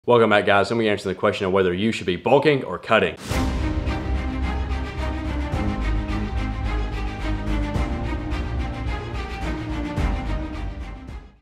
Welcome back, guys. I'm going to answer the question of whether you should be bulking or cutting.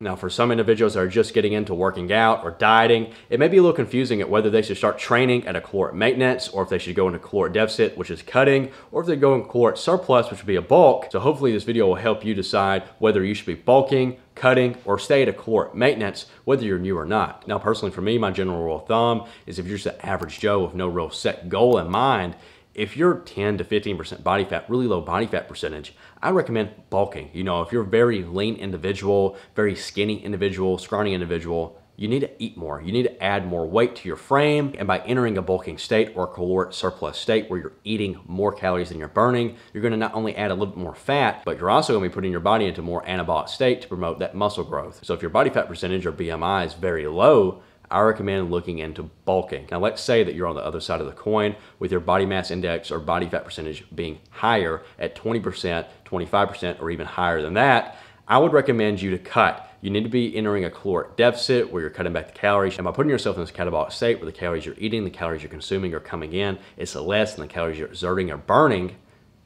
Now, for some individuals that are just getting into working out or dieting, it may be a little confusing at whether they should start training at a caloric maintenance, or if they should go into caloric deficit, which is cutting, or if they go in caloric surplus, which would be a bulk. So hopefully this video will help you decide whether you should be bulking, cutting, or stay at a caloric maintenance, whether you're new or not. Now, personally for me, my general rule of thumb is if you're just an average Joe with no real set goal in mind, if you're 10 to 15% body fat, really low body fat percentage, I recommend bulking. You know, if you're a very lean individual, very skinny individual, scrawny individual, you need to eat more. You need to add more weight to your frame. And by entering a bulking state or a caloric surplus state where you're eating more calories than you're burning, you're gonna not only add a little bit more fat, but you're also gonna be putting your body into a more anabolic state to promote that muscle growth. So if your body fat percentage or BMI is very low, I recommend looking into bulking. Now, let's say that you're on the other side of the coin with your body mass index or body fat percentage being higher at 20%, 25%, or even higher than that. I would recommend you to cut. You need to be entering a caloric deficit where you're cutting back the calories. And by putting yourself in this catabolic state where the calories you're eating, the calories you're consuming are coming in, it's less than the calories you're exerting or burning,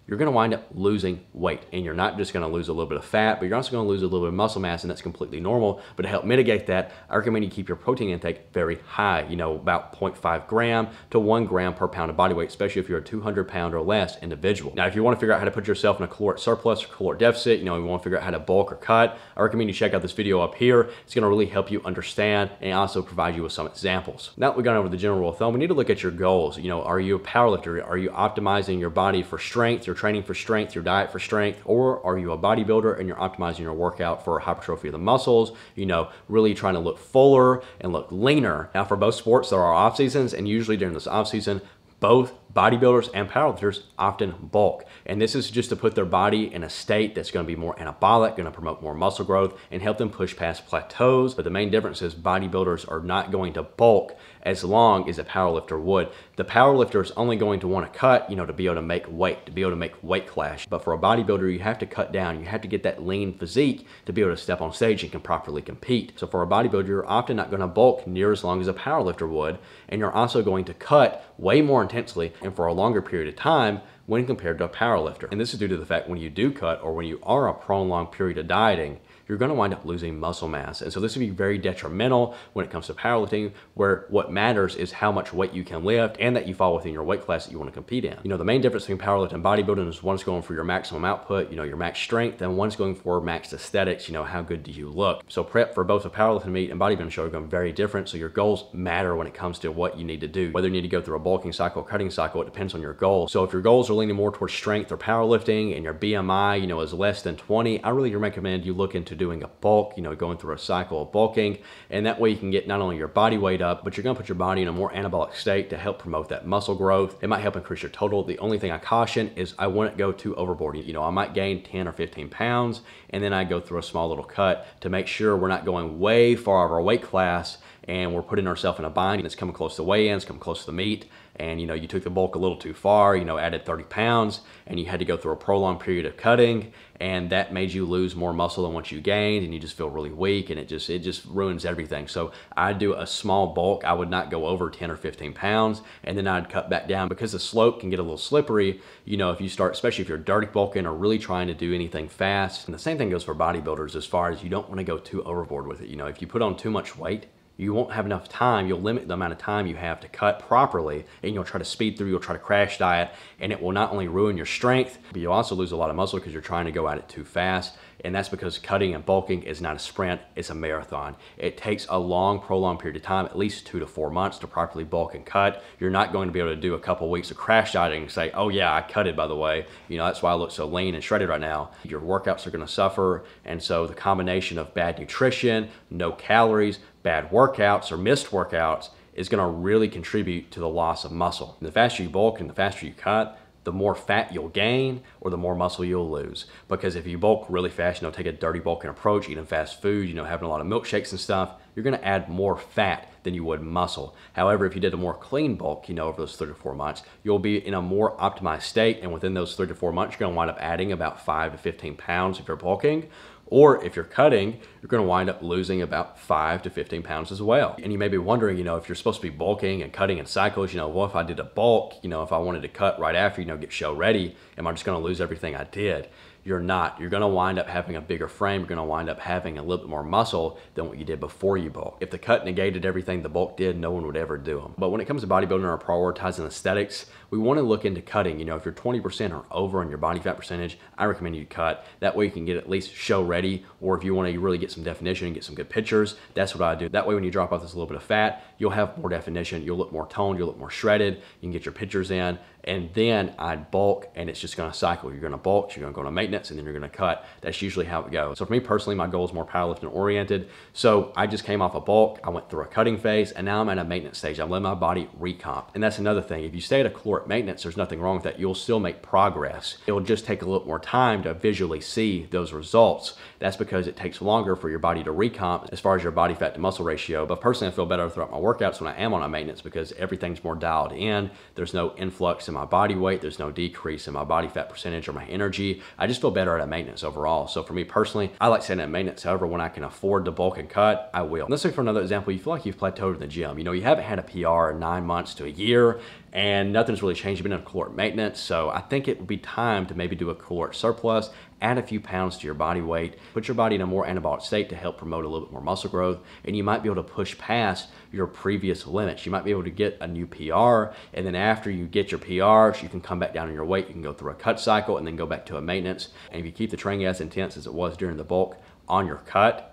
you're gonna wind up losing weight. And you're not just gonna lose a little bit of fat, but you're also gonna lose a little bit of muscle mass, and that's completely normal. But to help mitigate that, I recommend you keep your protein intake very high, you know, about 0.5 gram to 1 gram per pound of body weight, especially if you're a 200 pound or less individual. Now, if you wanna figure out how to put yourself in a caloric surplus or caloric deficit, you know, you wanna figure out how to bulk or cut, I recommend you check out this video up here. It's gonna really help you understand and also provide you with some examples. Now that we've gone over the general rule of thumb, we need to look at your goals. You know, are you a powerlifter? Are you optimizing your body for strength? You're training for strength, your diet for strength, or are you a bodybuilder and you're optimizing your workout for hypertrophy of the muscles, you know, really trying to look fuller and look leaner. Now, for both sports, there are off seasons, and usually during this off season, both bodybuilders and powerlifters often bulk. And this is just to put their body in a state that's gonna be more anabolic, gonna promote more muscle growth and help them push past plateaus. But the main difference is bodybuilders are not going to bulk as long as a powerlifter would. The powerlifter is only going to wanna cut, you know, to be able to make weight, to be able to make weight clash. But for a bodybuilder, you have to cut down. You have to get that lean physique to be able to step on stage and can properly compete. So for a bodybuilder, you're often not gonna bulk near as long as a powerlifter would. And you're also going to cut way more intensely and for a longer period of time when compared to a powerlifter. And this is due to the fact when you do cut or when you are a prolonged period of dieting, you're gonna wind up losing muscle mass. And so this would be very detrimental when it comes to powerlifting, where what matters is how much weight you can lift and that you fall within your weight class that you wanna compete in. You know, the main difference between powerlifting and bodybuilding is one's going for your maximum output, you know, your max strength, and one's going for max aesthetics, you know, how good do you look. So prep for both a powerlifting meet and bodybuilding show are going to be very different. So your goals matter when it comes to what you need to do. Whether you need to go through a bulking cycle or cutting cycle, it depends on your goals. So if your goals are leaning more towards strength or powerlifting and your BMI, you know, is less than 20, I really recommend you look into doing a bulk, you know, going through a cycle of bulking. And that way you can get not only your body weight up, but you're gonna put your body in a more anabolic state to help promote that muscle growth. It might help increase your total. The only thing I caution is I wouldn't go too overboard. You know, I might gain 10 or 15 pounds and then I go through a small little cut to make sure we're not going way far over our weight class and we're putting ourselves in a bind and it's coming close to weigh-ins, coming close to the meet. And you know, you took the bulk a little too far, you know, added 30 pounds and you had to go through a prolonged period of cutting, and that made you lose more muscle than what you gained, and you just feel really weak, and it just ruins everything. So I'd do a small bulk. I would not go over 10 or 15 pounds, and then I'd cut back down because the slope can get a little slippery, you know, if you start, especially if you're dirty bulking or really trying to do anything fast. And the same thing goes for bodybuilders as far as you don't want to go too overboard with it. You know, if you put on too much weight, you won't have enough time. You'll limit the amount of time you have to cut properly, and you'll try to speed through, you'll try to crash diet, and it will not only ruin your strength, but you'll also lose a lot of muscle because you're trying to go at it too fast. And that's because cutting and bulking is not a sprint, it's a marathon. It takes a long, prolonged period of time, at least 2 to 4 months to properly bulk and cut. You're not going to be able to do a couple of weeks of crash dieting and say, oh yeah, I cut it, by the way. You know, that's why I look so lean and shredded right now. Your workouts are gonna suffer. And so the combination of bad nutrition, no calories, bad workouts or missed workouts is gonna really contribute to the loss of muscle. And the faster you bulk and the faster you cut, the more fat you'll gain or the more muscle you'll lose. Because if you bulk really fast, you know, take a dirty bulking approach, eating fast food, you know, having a lot of milkshakes and stuff, you're gonna add more fat than you would muscle. However, if you did a more clean bulk, you know, over those 3 to 4 months, you'll be in a more optimized state, and within those 3 to 4 months, you're gonna wind up adding about 5 to 15 pounds if you're bulking. Or if you're cutting, you're gonna wind up losing about 5 to 15 pounds as well. And you may be wondering, if you're supposed to be bulking and cutting in cycles, what if I did a bulk, if I wanted to cut right after, get show ready, am I just gonna lose everything I did? You're not. You're gonna wind up having a bigger frame. You're gonna wind up having a little bit more muscle than what you did before you bulk. If the cut negated everything the bulk did, no one would ever do them. But when it comes to bodybuilding or prioritizing aesthetics, we wanna look into cutting. If you're 20% or over on your body fat percentage, I recommend you cut. That way you can get at least show ready, or if you wanna really get some definition and get some good pictures, that's what I do. That way when you drop off this little bit of fat, you'll have more definition, you'll look more toned, you'll look more shredded, you can get your pictures in, and then I'd bulk, and it's just gonna cycle. You're gonna bulk, you're gonna go to maintenance, and then you're gonna cut. That's usually how it goes. So for me personally, my goal is more powerlifting oriented. So I just came off a bulk, I went through a cutting phase, and now I'm at a maintenance stage. I'm letting my body recomp. And that's another thing. If you stay at a caloric maintenance, there's nothing wrong with that. You'll still make progress. It'll just take a little more time to visually see those results. That's because it takes longer for your body to recomp as far as your body fat to muscle ratio. But personally, I feel better throughout my workouts when I am on a maintenance because everything's more dialed in. There's no influx in my body weight. There's no decrease in my body fat percentage or my energy. I just feel better at a maintenance overall. So for me personally, I like staying at maintenance. However, when I can afford to bulk and cut, I will. Let's say for another example, you feel like you've plateaued in the gym. You haven't had a PR in 9 months to a year and nothing's really changed. You've been in a caloric maintenance. So I think it would be time to maybe do a caloric surplus, add a few pounds to your body weight, put your body in a more anabolic state to help promote a little bit more muscle growth, and you might be able to push past your previous limits. You might be able to get a new PR, and then after you get your PRs, you can come back down on your weight, you can go through a cut cycle, and then go back to a maintenance. And if you keep the training as intense as it was during the bulk on your cut,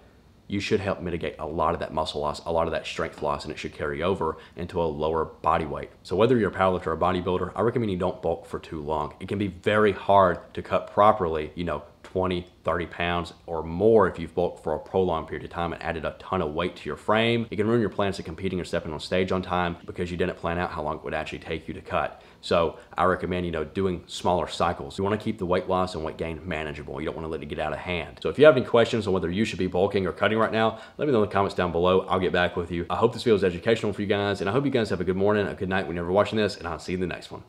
you should help mitigate a lot of that muscle loss, a lot of that strength loss, and it should carry over into a lower body weight. So whether you're a powerlifter or a bodybuilder, I recommend you don't bulk for too long. It can be very hard to cut properly, 20, 30 pounds or more if you've bulked for a prolonged period of time and added a ton of weight to your frame. It can ruin your plans to competing or stepping on stage on time because you didn't plan out how long it would actually take you to cut. So I recommend, doing smaller cycles. You want to keep the weight loss and weight gain manageable. You don't want to let it get out of hand. So if you have any questions on whether you should be bulking or cutting right now, let me know in the comments down below. I'll get back with you. I hope this video is educational for you guys, and I hope you guys have a good morning, a good night whenever you're watching this, and I'll see you in the next one.